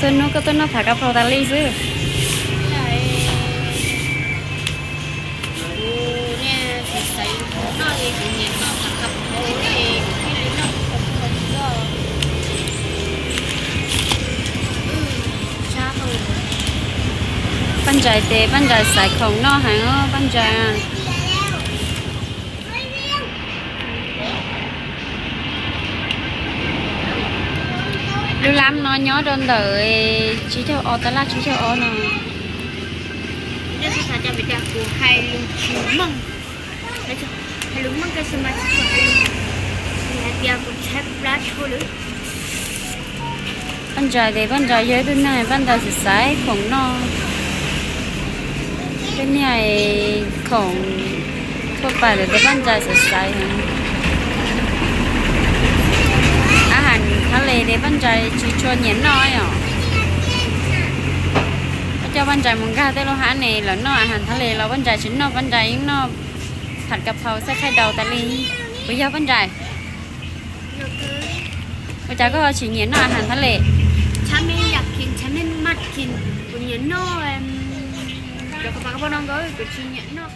xuân nó có tên nó phải cà phê ta ly chứ bánh trái tê bánh trái sải khổng nó hàng ó bánh trái lưu lắm nó nhớ đơn đợi chỉ theo ô ta là chỉ theo ô nè ini susah cabai daku hai lumang hai lumang ke semacam hai dia pun cek plat dulu bánh trái tê bánh trái dưới bên này bánh trái sải khổng nó bên này khổngทั่วไปเลยแต่บรรยายสดใสอาหารทะเลในบรรยายชวนเย็นน้อยอ่ะก็จะบรรยายมังกรแต่เราหาในแล้วนออาหารทะเลเราบรรยายชิ้นนอบรรยายยิ่งนอบผัดกะเพราใส่ไข่ดาวตะลิงไปยาวบรรยายบรรยายก็ชิ้นเย็นนออาหารทะเล ฉันไม่อยากกินฉันไม่มัดกินคนเย็นน้อยเดี๋ยวเขาบอกน้องก็ไปชิ้นเย็นน้อย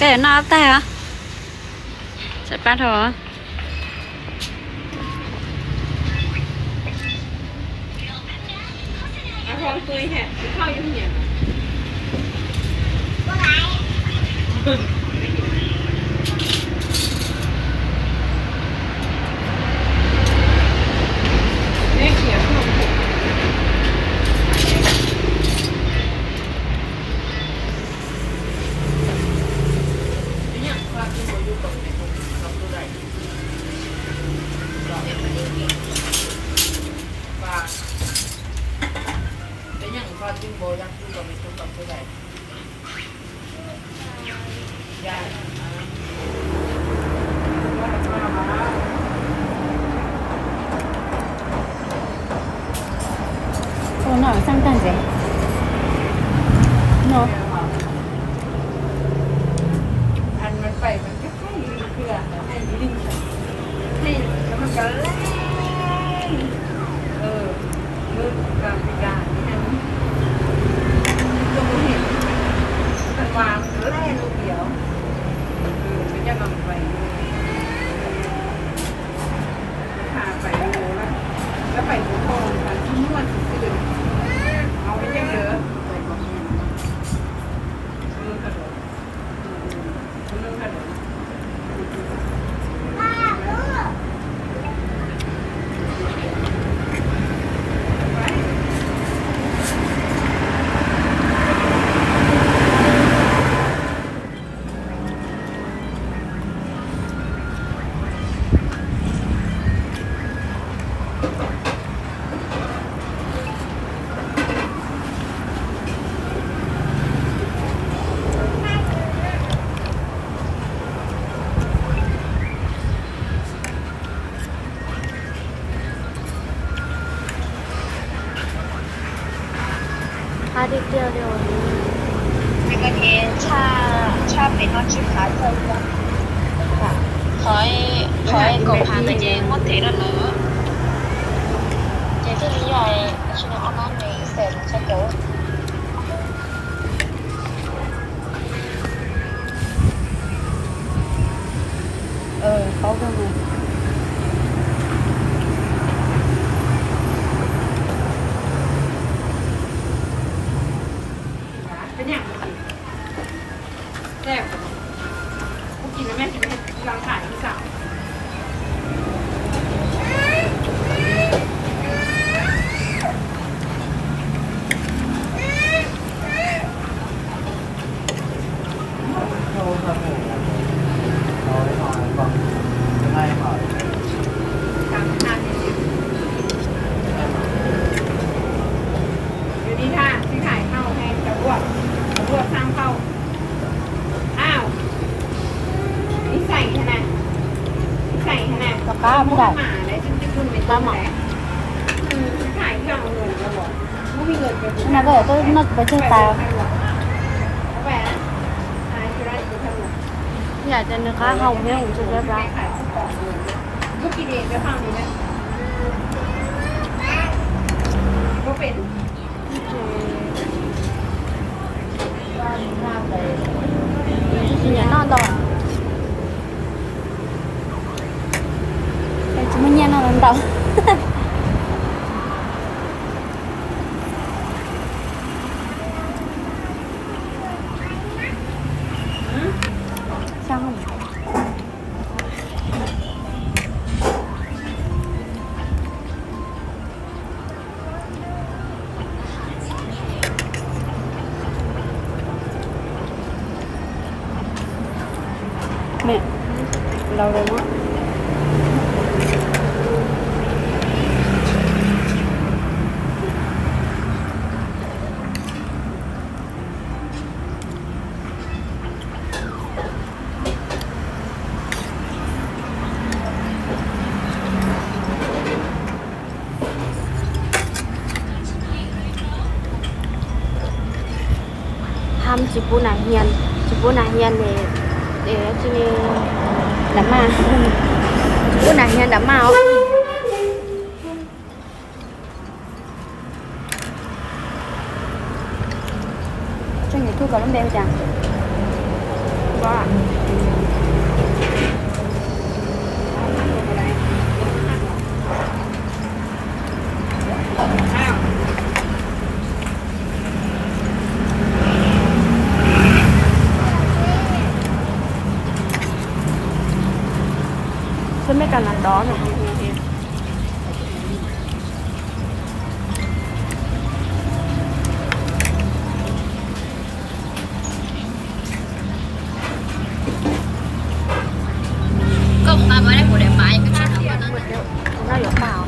cái nó tay hả sẽ bắt hả con tươi hả không như nhỉ nó sang tận gì nó ănมันไปมันก็ให้เพื่อให้ลิ้นให้แล้วมันก็แล่มือกับปีกานี่นะตัวมันเห็นมันวางแล่ลูกเดียวมันจะมันไปพาไปโอ้แล้วไปหัวทองกันที่นวดสุดเอาไปยังเยอะไปก่อนมือกระโดดมือกระโดด他的调调那个天差北方去爬这个khỏi cột hàng cái gì mất tiền đó nữa chị cái lý do này cho nên ông nói này sẽ chỗ นี่ค่ะที่ขายเข้าให้จะอ้วกสร้างเข้าอ้าวนี่ใส่ขนาดก็ป้าไม่ได้ หมาเลยฉันจะคุณเป็นต้นไหนขายเข้าเงินแล้วบอกไม่มีเงินเก็บ น่าก็tôi nó phải chơi tao แหวนขายจะได้จะทำหรอ อยากจะนึกค่าเขาไม่รู้จะเรียบร้อย ขายทุกของเลยก็กินเองไปฟังนี้นะก็เป็น thì nhắn non rồi cái chúng mình nhắn non lần đầu sao không mẹ lâu rồi đó ham chị bố nàng hiền để chị đám ma bố nàng hiền đám ma cho người thu vào lắm đeo chẳngว่า tôi mấy cần làm đó rồi Công ta mới đây của đẹp mãi cái chuyện đó nó lửa vào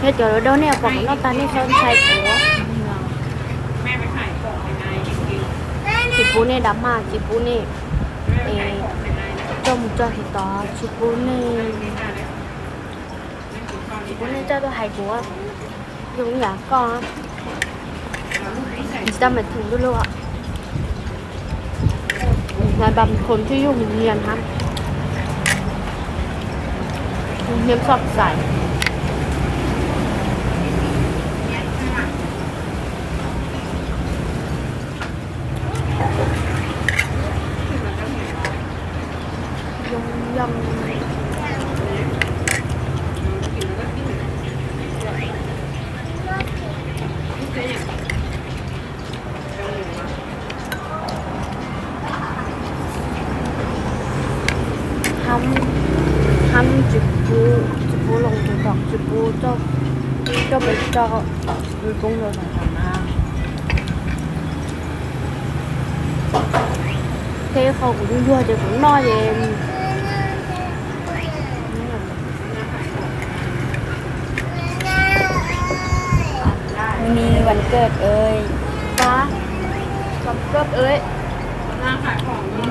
thế giờ đâu nè còn nó ta nên sơn xay của แม่ไปขายของในจริง chị bố nè đám mà chị bố nè ๆแม่ไปขายของใน trông cho thì to chị bố nè ไม่ได้แล้ว chị bố nè cho tôi hay của dùng nhà con thì sao mà thùng đôi luôn ạ là bầmคนที่อยู่เงียนครับเงียบสดใส ยำhâm chụp bố lồng chụp đọc chụp bố cho mấy cho người công rồi phải mà thế không cũng vừa thì cũng no vềมีวันเกิดเอ้ยฟ้าวันเกิดเอ้ย หน้าขายของนี่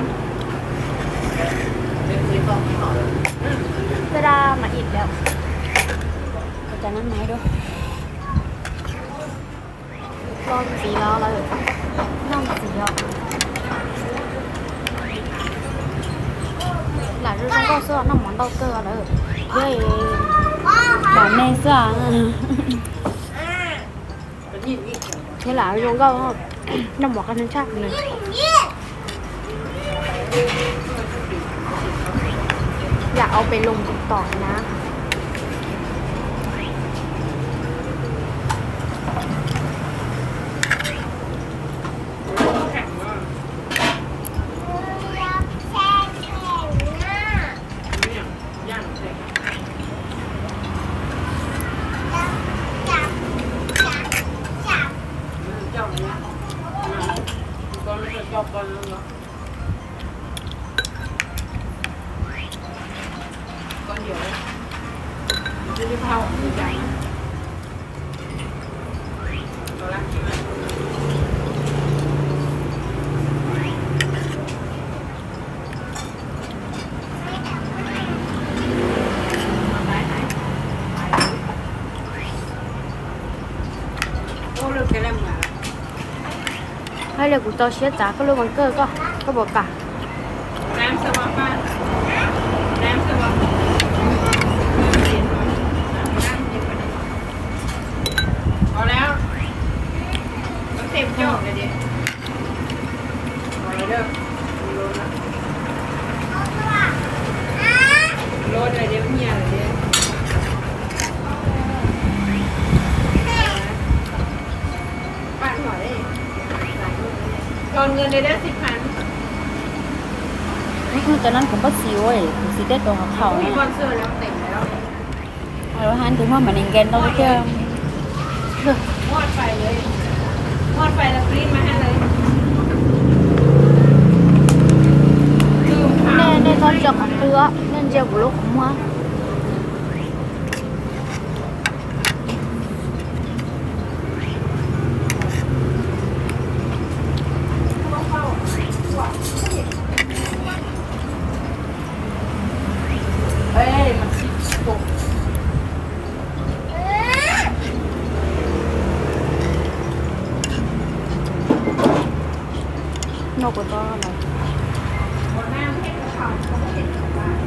เวลามาอีกแล้วจะนั่งไหมด้วยรอบสีล้อแล้วน้องสีล้อหลายรุ่นก็เสื้อน้ำมันเต้าเกลือเลยเย้bảo mê sữa thế là dùng câu nằm một cái chắc nàyอยากเอาไปลงติ๊กต็อกนะ เผาดีใจเอาละโอ้เลิกกันแล้วมึงอ่ะ ให้เลยกูเจ้าเชียจ๋าก็รู้วันเกิดก็บอกกะ น้ำสวาป้าน้ำสวาพอแล้วต้องเต็มจอกเลยดิพอแล้วเด้อโลละโลเลยเดี๋ยวเมียเลยเดี๋ยวป้าหน่อยได้ตอนเงินได้10,000 นี่คือตอนนั้นผมก็ซิวเว้ยผมซิได้ตัวของเขา มี เนี่ย บอลเซอร์แล้วเต็มแล้ว แล้วฮันถึงว่ามันเองแกนต้องไปเจอ มอดไฟเลยมอดไฟแล้วกรี๊ดมาให้เลยลืมข่าว nè con chọc ăn lứa nên giờ của lúc không mua Ê, mà xịt cục nó của to là một nam hết cái phòng không có thể trở lại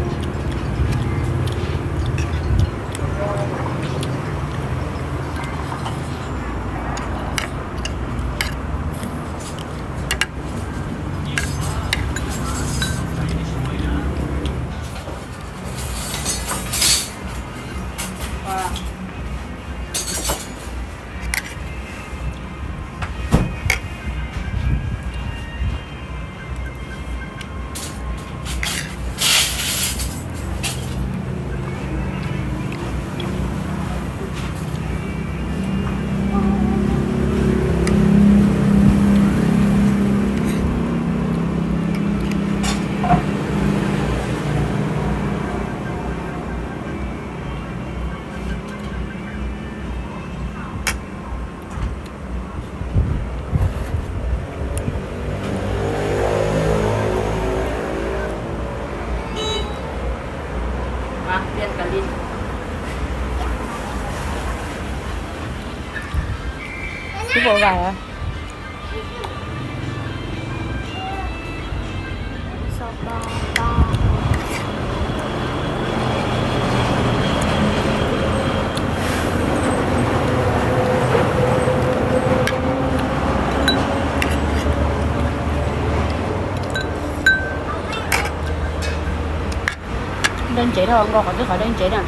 Tiền cả lít cái bộ vải à sao to đơn chế đâu không có cái khỏi đơn chế nào